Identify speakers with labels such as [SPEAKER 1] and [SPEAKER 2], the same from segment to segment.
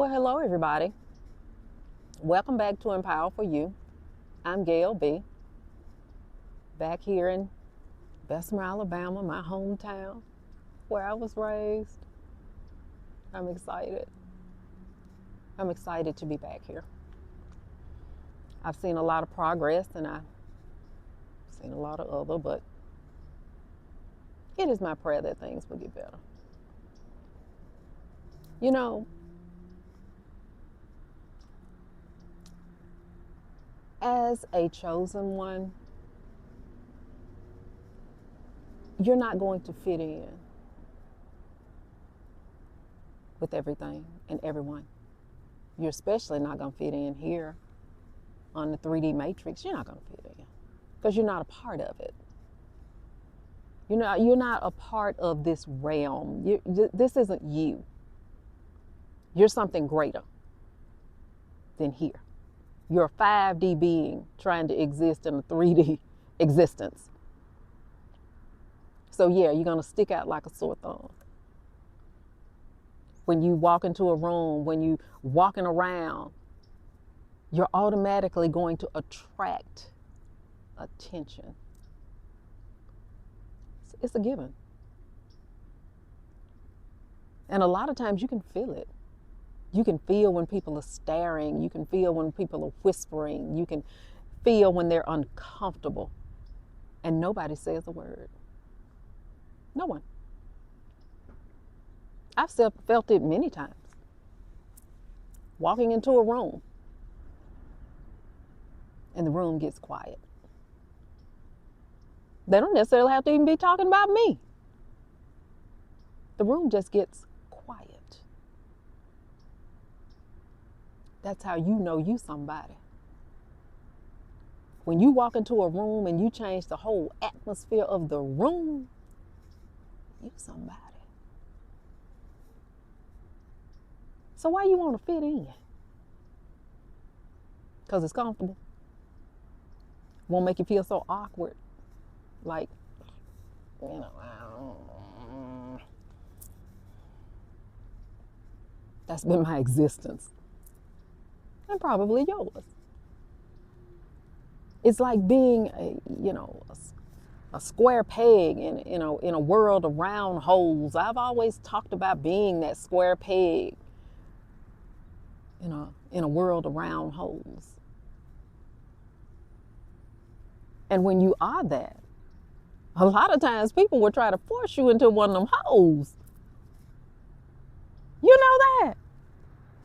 [SPEAKER 1] Well, hello, everybody. Welcome back to Empower for You. I'm Gail B. Back here in Bessemer, Alabama, my hometown, where I was raised. I'm excited. I'm excited to be back here. I've seen a lot of progress and I've seen a lot of other, but it is my prayer that things will get better. You know, as a chosen one, you're not going to fit in with everything and everyone. You're especially not going to fit in here on the 3D matrix. You're not going to fit in because you're not a part of it. You're not a part of this realm. This isn't you. You're something greater than here. You're a 5D being trying to exist in a 3D existence. So yeah, you're going to stick out like a sore thumb. When you walk into a room, when you walking around, you're automatically going to attract attention. It's a given. And a lot of times you can feel it. You can feel when people are staring. You can feel when people are whispering. You can feel when they're uncomfortable. And nobody says a word. No one. I've felt it many times. Walking into a room and the room gets quiet. They don't necessarily have to even be talking about me. The room just gets quiet. That's how you know you somebody. When you walk into a room and you change the whole atmosphere of the room, you somebody. So why you want to fit in? Because it's comfortable. Won't make you feel so awkward. Like, that's been my existence. And probably yours. It's like being a square peg in a world of round holes. I've always talked about being that square peg in a world of round holes. And when you are that, a lot of times people will try to force you into one of them holes. You know that?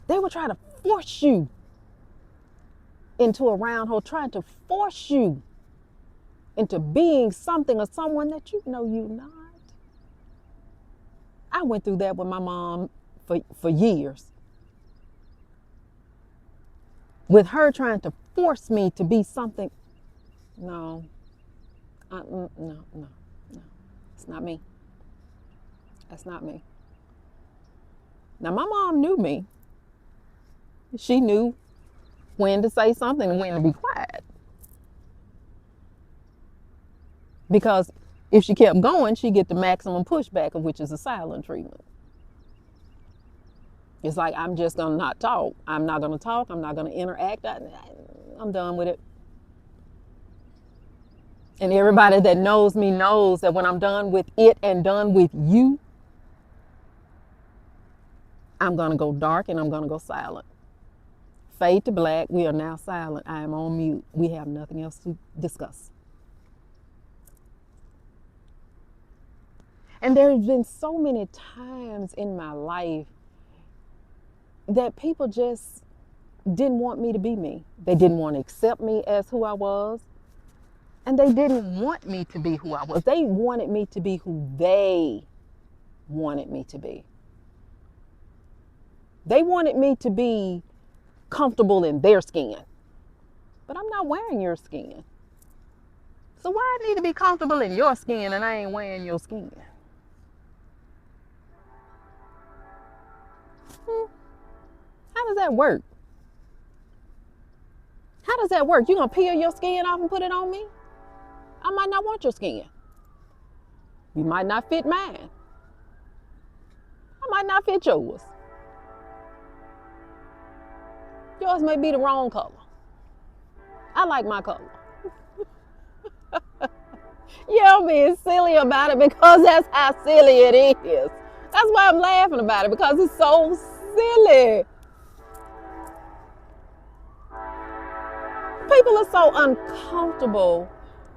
[SPEAKER 1] They will try to force you into a round hole, trying to force you into being something or someone that you know you're not. I went through that with my mom for years. With her trying to force me to be something. No. No. It's not me. That's not me. Now, my mom knew me. She knew when to say something and when to be quiet. Because if she kept going, she'd get the maximum pushback, of which is a silent treatment. It's like, I'm just going to not talk. I'm not going to talk. I'm not going to interact. I'm done with it. And everybody that knows me knows that when I'm done with it and done with you, I'm going to go dark and I'm going to go silent. Fade to black. We are now silent. I am on mute. We have nothing else to discuss. And there have been so many times in my life that people just didn't want me to be me. They didn't want to accept me as who I was. And they didn't want me to be who I was. They wanted me to be who they wanted me to be. They wanted me to be comfortable in their skin. But I'm not wearing your skin. So why I need to be comfortable in your skin and I ain't wearing your skin? How does that work? How does that work? You gonna peel your skin off and put it on me? I might not want your skin. You might not fit mine. I might not fit yours. Yours may be the wrong color. I like my color. Yeah, I'm being silly about it because that's how silly it is. That's why I'm laughing about it, because it's so silly. People are so uncomfortable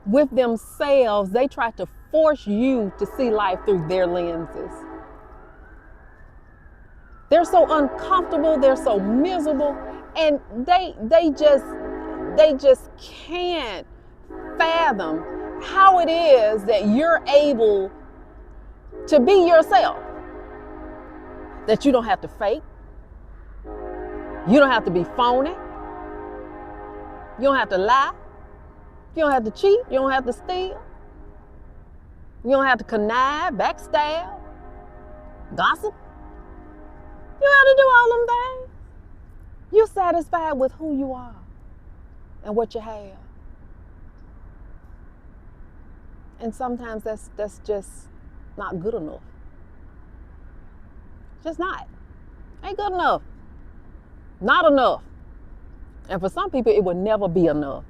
[SPEAKER 1] with themselves, they try to force you to see life through their lenses. They're so uncomfortable, they're so miserable, and they just can't fathom how it is that you're able to be yourself. That you don't have to fake. You don't have to be phony. You don't have to lie. You don't have to cheat. You don't have to steal. You don't have to connive, backstab, gossip. You don't have to do all them things. You're satisfied with who you are and what you have. And sometimes that's just not good enough. Just not. Ain't good enough. Not enough. And for some people, it will never be enough.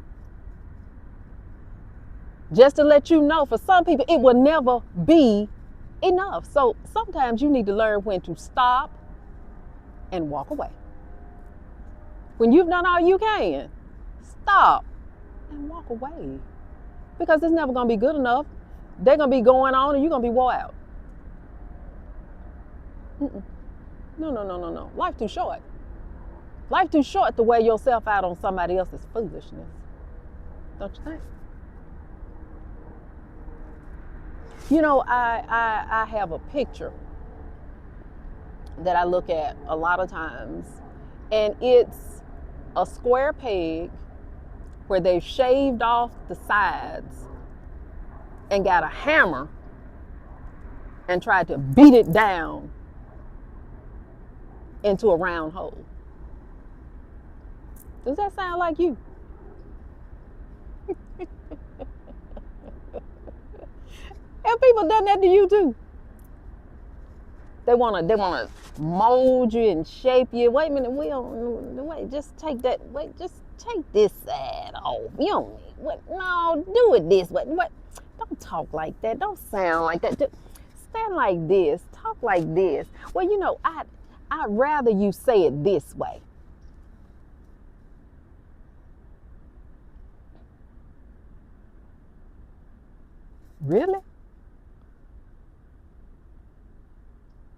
[SPEAKER 1] Just to let you know, for some people, it will never be enough. So sometimes you need to learn when to stop and walk away. When you've done all you can, stop and walk away. Because it's never going to be good enough. They're going to be going on and you're going to be wore out. No. Life too short. Life too short to wear yourself out on somebody else's foolishness. Don't you think? You know, I have a picture that I look at a lot of times, and it's a square peg where they've shaved off the sides and got a hammer and tried to beat it down into a round hole. Does that sound like you? Have people done that to you too? They wanna mold you and shape you. Wait a minute, just take this side off. You don't need what? No, do it this way. What? Don't talk like that. Don't sound like that. Stand like this. Talk like this. Well, you know, I'd rather you say it this way. Really?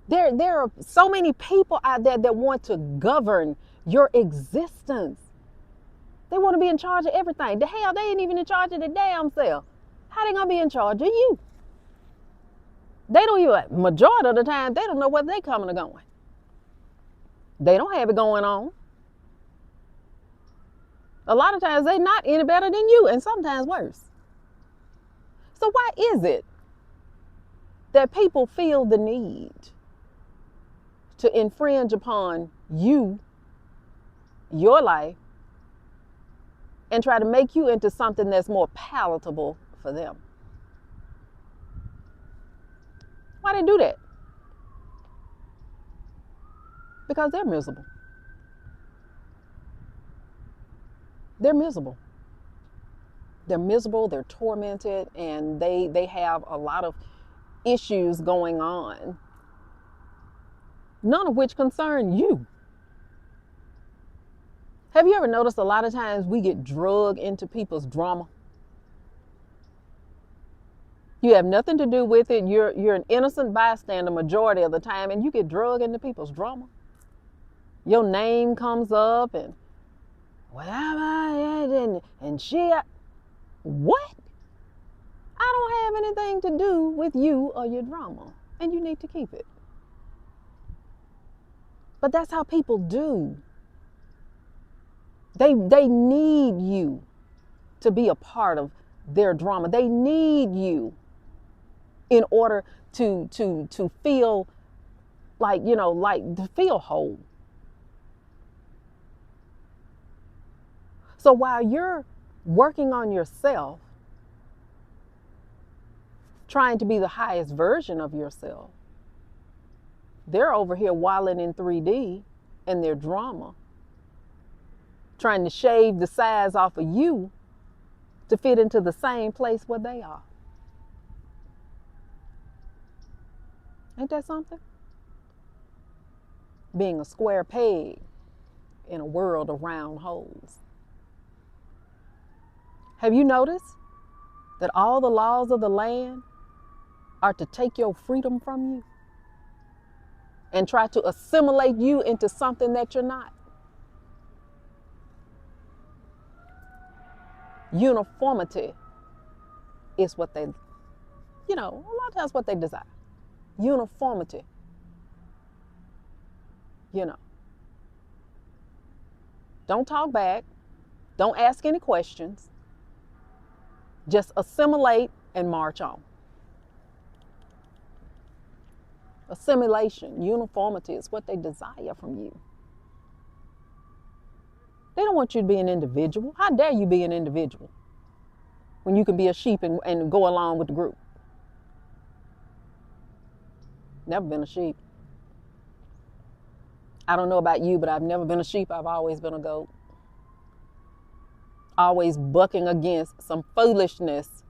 [SPEAKER 1] There are so many people out there that want to govern your existence. They want to be in charge of everything. The hell, they ain't even in charge of the damn self. How they gonna be in charge of you? They don't even, majority of the time, they don't know whether they coming or going. They don't have it going on. A lot of times they not any better than you, and sometimes worse. So why is it that people feel the need to infringe upon you, your life, and try to make you into something that's more palatable for them? Why they do that? Because they're miserable. They're miserable. They're miserable, they're tormented, and they have a lot of issues going on, none of which concern you. Have you ever noticed a lot of times we get drugged into people's drama? You have nothing to do with it. You're an innocent bystander majority of the time, and you get drugged into people's drama. Your name comes up and whatever, and she. What? I don't have anything to do with you or your drama, and you need to keep it. But that's how people do. They need you to be a part of their drama. They need you in order to feel like, to feel whole. So while you're working on yourself, trying to be the highest version of yourself, they're over here wilding in 3D in their drama, trying to shave the size off of you to fit into the same place where they are. Ain't that something? Being a square peg in a world of round holes. Have you noticed that all the laws of the land are to take your freedom from you and try to assimilate you into something that you're not? Uniformity is what they, a lot of times what they desire. Uniformity. Don't talk back. Don't ask any questions. Just assimilate and march on. Assimilation, uniformity is what they desire from you. They don't want you to be an individual. How dare you be an individual when you can be a sheep and go along with the group? Never been a sheep. I don't know about you, but I've never been a sheep. I've always been a goat. Always bucking against some foolishness.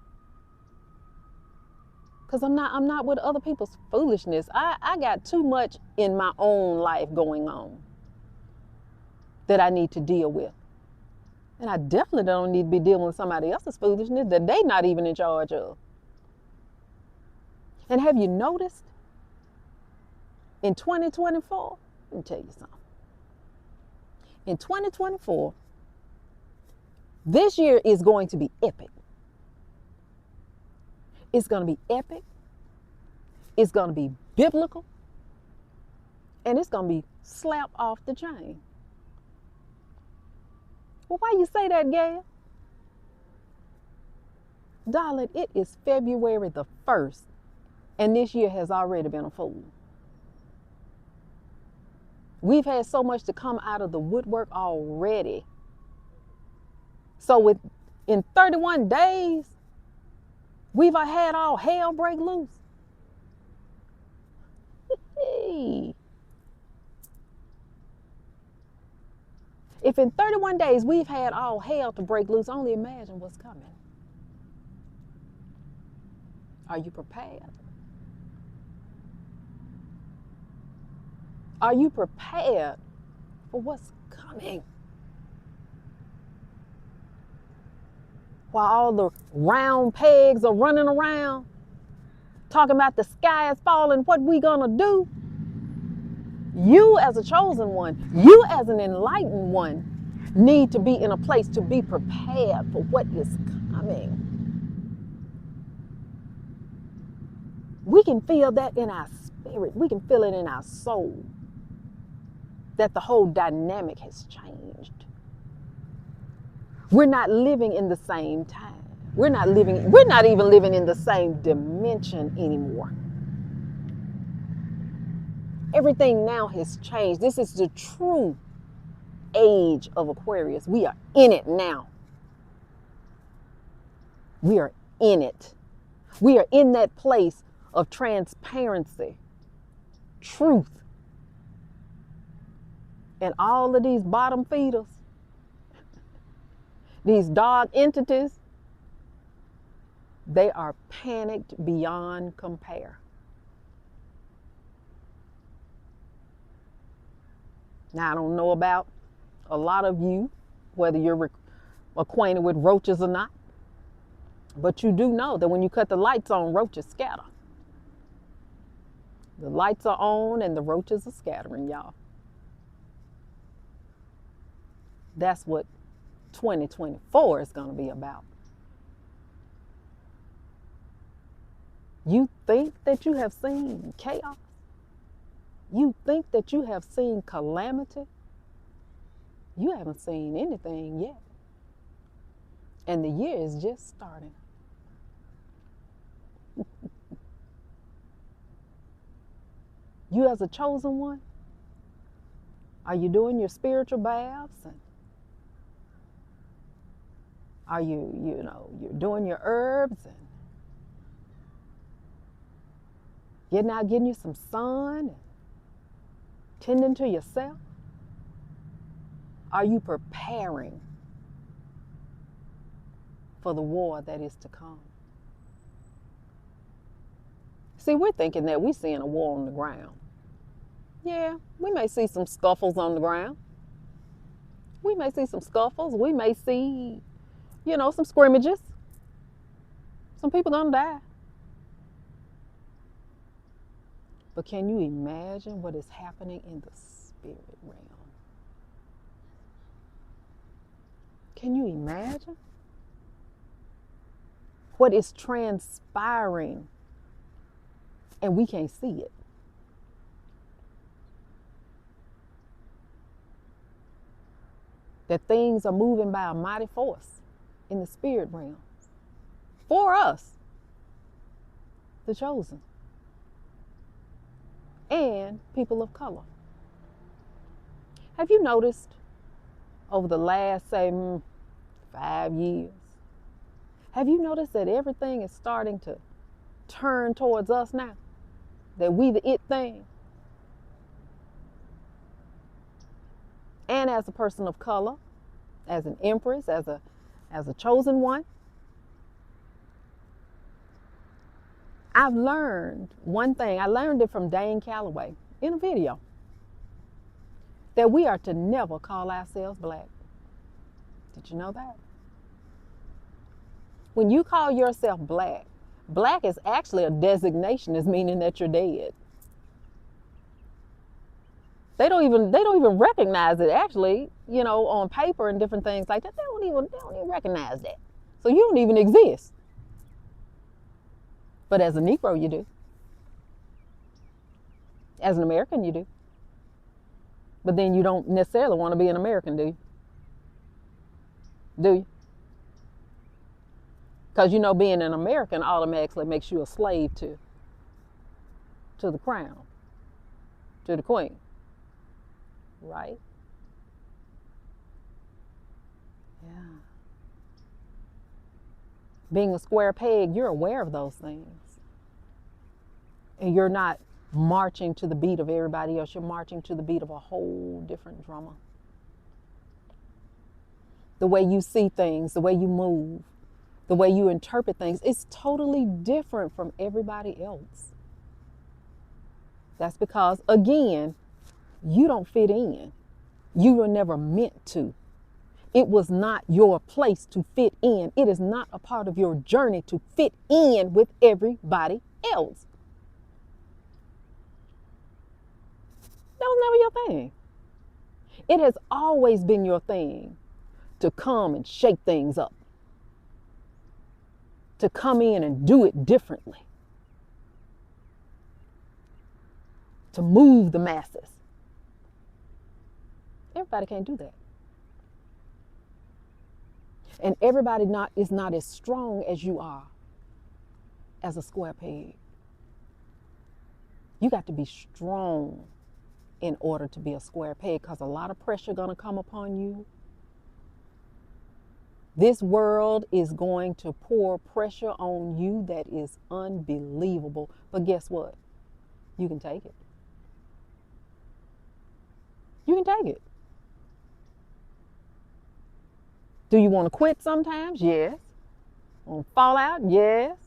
[SPEAKER 1] Because I'm not with other people's foolishness. I got too much in my own life going on that I need to deal with. And I definitely don't need to be dealing with somebody else's foolishness that they not even in charge of. And have you noticed in 2024, let me tell you something. In 2024, this year is going to be epic. It's going to be epic. It's going to be biblical. And it's going to be slap off the chain. Well, why you say that, Gail? Darling, it is February the 1st, and this year has already been a fool. We've had so much to come out of the woodwork already. So in 31 days, we've had all hell break loose. Hey. If in 31 days we've had all hell to break loose, only imagine what's coming. Are you prepared? Are you prepared for what's coming? While all the round pegs are running around, talking about the sky is falling, what we gonna do? You as a chosen one, you as an enlightened one, need to be in a place to be prepared for what is coming. We can feel that in our spirit. We can feel it in our soul. That the whole dynamic has changed. We're not living in the same time. We're not even living in the same dimension anymore. Everything now has changed. This is the true age of Aquarius. We are in it now. We are in it. We are in that place of transparency, truth. And all of these bottom feeders, these dark entities, they are panicked beyond compare. Now, I don't know about a lot of you, whether you're acquainted with roaches or not, but you do know that when you cut the lights on, roaches scatter. The lights are on and the roaches are scattering, y'all. That's what 2024 is going to be about. You think that you have seen chaos? You think that you have seen calamity? You haven't seen anything yet. And the year is just starting. You as a chosen one, are you doing your spiritual baths? And are you're doing your herbs and getting out, getting you some sun and tending to yourself? Are you preparing for the war that is to come? See, we're thinking that we're seeing a war on the ground. Yeah, we may see some scuffles on the ground. We may see some scuffles. We may see, some scrimmages. Some people gonna die. But can you imagine what is happening in the spirit realm? Can you imagine what is transpiring and we can't see it? That things are moving by a mighty force in the spirit realm for us, the chosen, and people of color. Have you noticed over the last, say, 5 years, have you noticed that everything is starting to turn towards us now? That we the it thing? And as a person of color, as an empress, as a chosen one, I've learned one thing. I learned it from Dane Calloway in a video. That we are to never call ourselves black. Did you know that? When you call yourself black, black is actually a designation, is meaning that you're dead. They don't even recognize it actually, on paper and different things like that. They don't even recognize that. So you don't even exist. But as a Negro, you do. As an American, you do. But then you don't necessarily want to be an American, do you? Do you? Because being an American automatically makes you a slave to the crown, to the queen, right? Yeah. Being a square peg, you're aware of those things. And you're not marching to the beat of everybody else. You're marching to the beat of a whole different drummer. The way you see things, the way you move, the way you interpret things, it's totally different from everybody else. That's because, again, you don't fit in. You were never meant to. It was not your place to fit in. It is not a part of your journey to fit in with everybody else. That was never your thing. It has always been your thing to come and shake things up, to come in and do it differently, to move the masses. Everybody can't do that. And everybody is not as strong as you are as a square peg. You got to be strong in order to be a square peg, because a lot of pressure going to come upon you. This world is going to pour pressure on you that is unbelievable. But guess what? You can take it. You can take it. Do you want to quit sometimes? Yes. Want to fall out? Yes.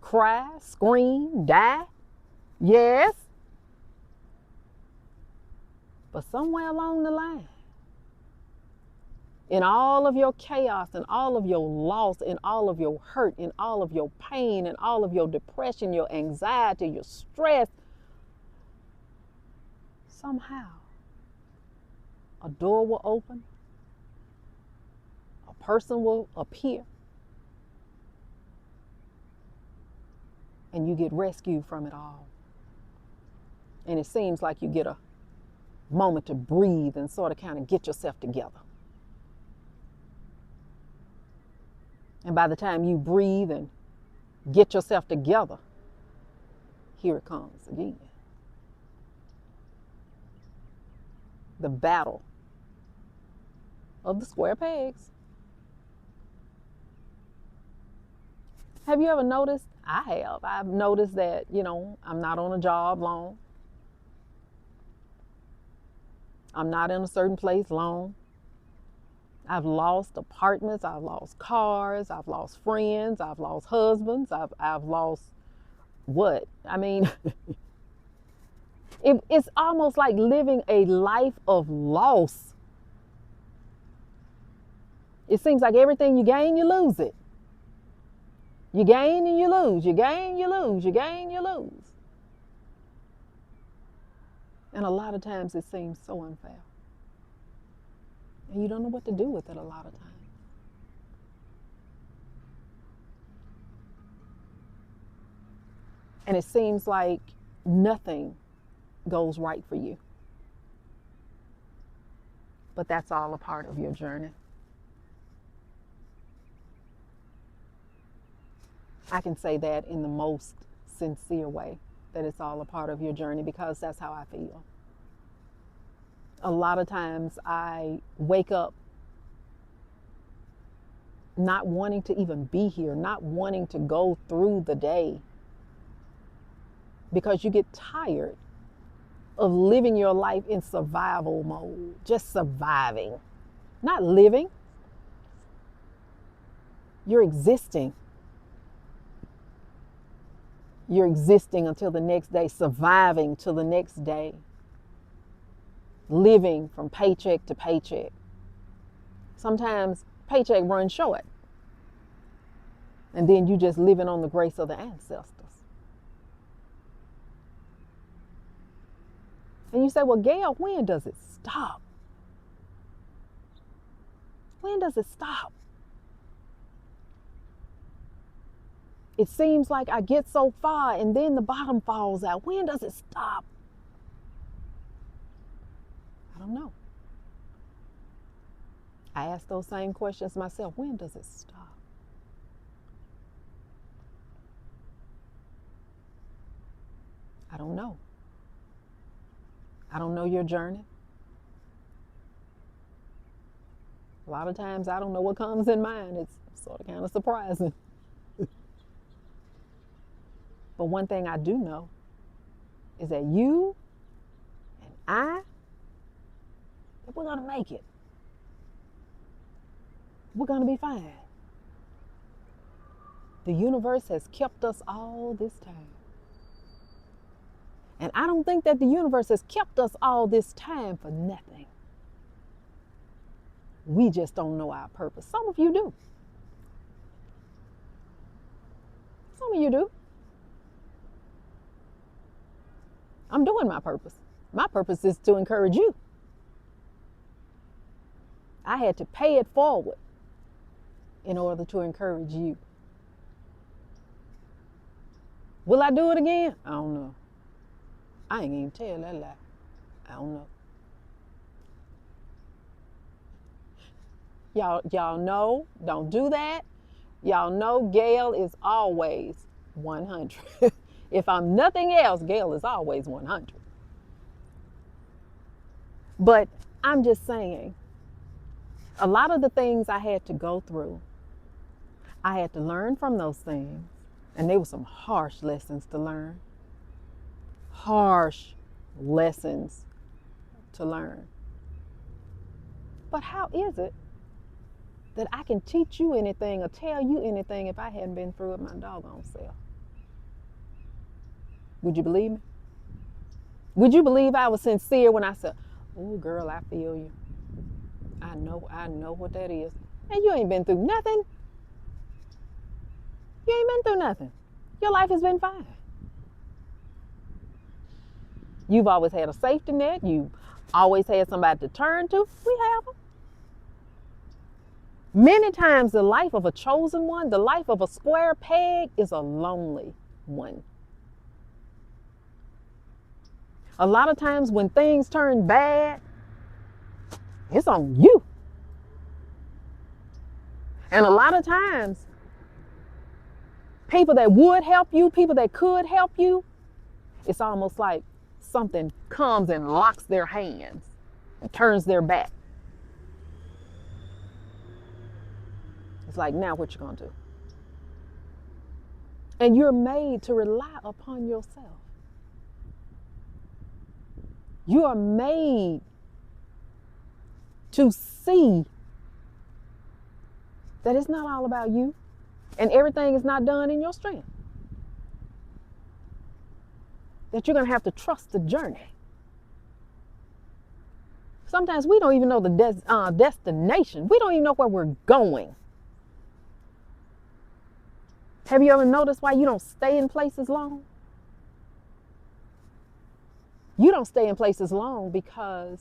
[SPEAKER 1] Cry, scream, die? Yes. But somewhere along the line, in all of your chaos and all of your loss and all of your hurt and all of your pain and all of your depression, your anxiety, your stress, somehow a door will open, a person will appear, and you get rescued from it all. And it seems like you get a moment to breathe and sort of kind of get yourself together. And by the time you breathe and get yourself together, here it comes again. The battle of the square pegs. Have you ever noticed? I have. I've noticed that, I'm not on a job long. I'm not in a certain place long. I've lost apartments, I've lost cars, I've lost friends, I've lost husbands, I've lost what? I mean, it's almost like living a life of loss. It seems like everything you gain, you lose it. You gain and you lose. You gain, you lose. You gain, you lose. And a lot of times it seems so unfair. And you don't know what to do with it a lot of times. And it seems like nothing goes right for you. But that's all a part of your journey. I can say that in the most sincere way, that it's all a part of your journey, because that's how I feel. A lot of times I wake up not wanting to even be here, not wanting to go through the day, because you get tired of living your life in survival mode, just surviving, not living. You're existing. You're existing until the next day, surviving till the next day, living from paycheck to paycheck. Sometimes paycheck runs short, and then you just living on the grace of the ancestors. And you say, well, Gail, when does it stop? When does it stop? It seems like I get so far and then the bottom falls out. When does it stop? I don't know. I ask those same questions myself. When does it stop? I don't know. I don't know your journey. A lot of times I don't know what comes in mine. It's sort of kind of surprising. But one thing I do know is that you and I, that we're going to make it. We're going to be fine. The universe has kept us all this time. And I don't think that the universe has kept us all this time for nothing. We just don't know our purpose. Some of you do. Some of you do. I'm doing my purpose. My purpose is to encourage you. I had to pay it forward in order to encourage you. Will I do it again? I don't know. I ain't even tell that lie. I don't know. Y'all know, don't do that. Y'all know Gail is always 100. If I'm nothing else, Gail is always 100. But I'm just saying, a lot of the things I had to go through, I had to learn from those things. And they were some harsh lessons to learn. Harsh lessons to learn. But how is it that I can teach you anything or tell you anything if I hadn't been through it my doggone self? Would you believe me? Would you believe I was sincere when I said, oh, girl, I feel you. I know what that is. And you ain't been through nothing. You ain't been through nothing. Your life has been fine. You've always had a safety net. You've always had somebody to turn to. We have them. Many times the life of a chosen one, the life of a square peg, is a lonely one. A lot of times when things turn bad, it's on you. And a lot of times, people that would help you, people that could help you, it's almost like something comes and locks their hands and turns their back. It's like, now what you gonna do? And you're made to rely upon yourself. You are made to see that it's not all about you and everything is not done in your strength. That you're going to have to trust the journey. Sometimes we don't even know the destination. We don't even know where we're going. Have you ever noticed why you don't stay in places long? You don't stay in places long because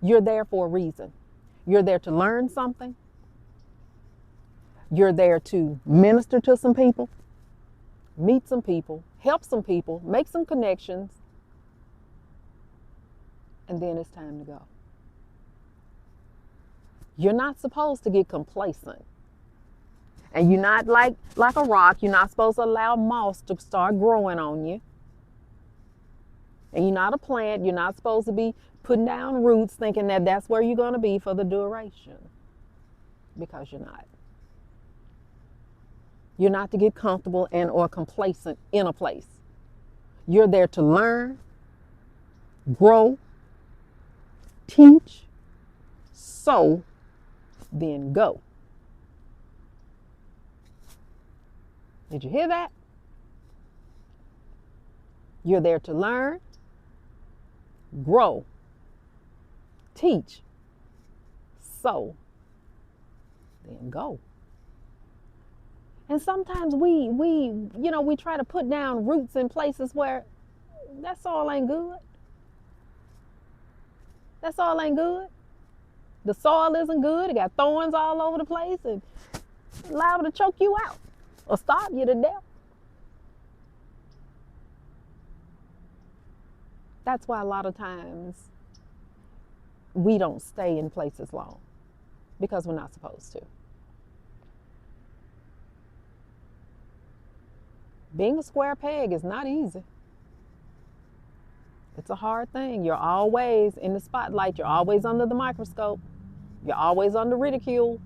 [SPEAKER 1] you're there for a reason. You're there to learn something. You're there to minister to some people, meet some people, help some people, make some connections, and then it's time to go. You're not supposed to get complacent. And you're not like a rock. You're not supposed to allow moss to start growing on you. And you're not a plant. You're not supposed to be putting down roots thinking that that's where you're going to be for the duration. Because you're not. You're not to get comfortable and or complacent in a place. You're there to learn, grow, teach, sow, then go. Did you hear that? You're there to learn, grow, teach, sow, then go. And sometimes we try to put down roots in places where that soil ain't good. That soil ain't good. The soil isn't good. It got thorns all over the place and liable to choke you out or starve you to death. That's why a lot of times we don't stay in places long, because we're not supposed to. Being a square peg is not easy. It's a hard thing. You're always in the spotlight. You're always under the microscope. You're always under ridicule.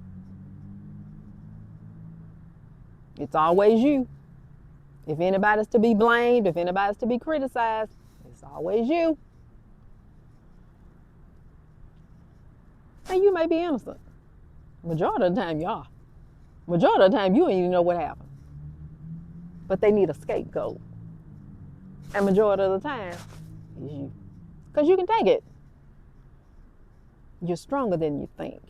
[SPEAKER 1] It's always you. If anybody's to be blamed, if anybody's to be criticized, it's always you. And you may be innocent. Majority of the time you are. Majority of the time you don't even know what happened. But they need a scapegoat. And majority of the time is you. Because you can take it. You're stronger than you think.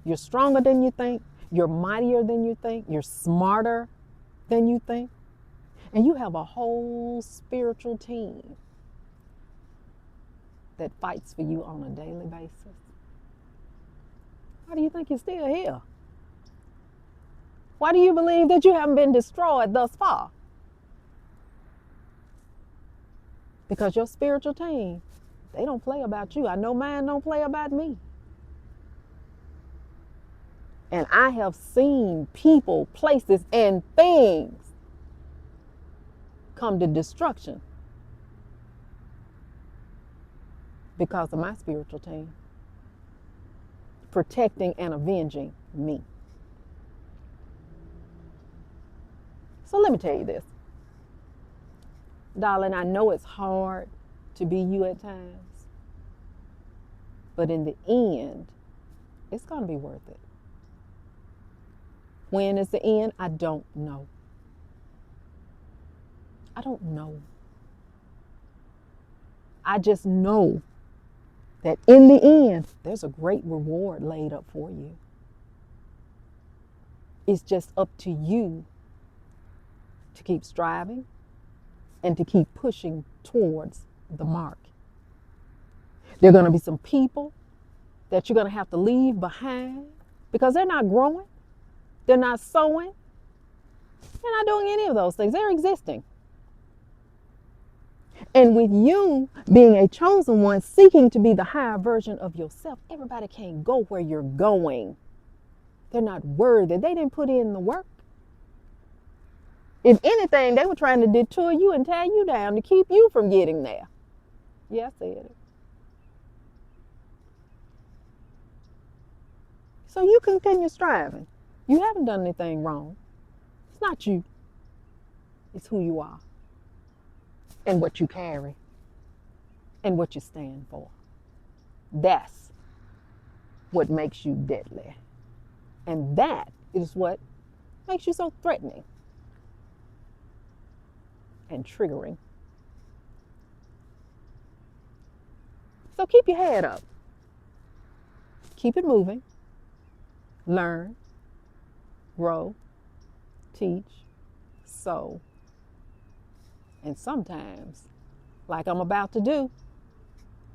[SPEAKER 1] You're stronger than you think. You're mightier than you think. You're smarter than you think. And you have a whole spiritual team that fights for you on a daily basis. Why do you think you're still here? Why do you believe that you haven't been destroyed thus far? Because your spiritual team, they don't play about you. I know mine don't play about me. And I have seen people, places, and things come to destruction because of my spiritual team protecting and avenging me. So let me tell you this. Darling, I know it's hard to be you at times, but in the end, it's going to be worth it. When is the end? I don't know. I don't know. I just know that in the end, there's a great reward laid up for you. It's just up to you to keep striving and to keep pushing towards the mark. There are going to be some people that you're going to have to leave behind because they're not growing, they're not sowing, they're not doing any of those things. They're existing. And with you being a chosen one, seeking to be the higher version of yourself, everybody can't go where you're going. They're not worthy. They didn't put in the work. If anything, they were trying to detour you and tear you down to keep you from getting there. Yeah, I said it. So you continue striving. You haven't done anything wrong. It's not you. It's who you are and what you carry and what you stand for. That's what makes you deadly. And that is what makes you so threatening and triggering. So keep your head up. Keep it moving. Learn, grow, teach, sow. And sometimes, like I'm about to do,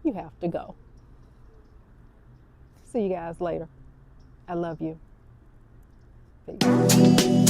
[SPEAKER 1] you have to go. See you guys later. I love you. Peace.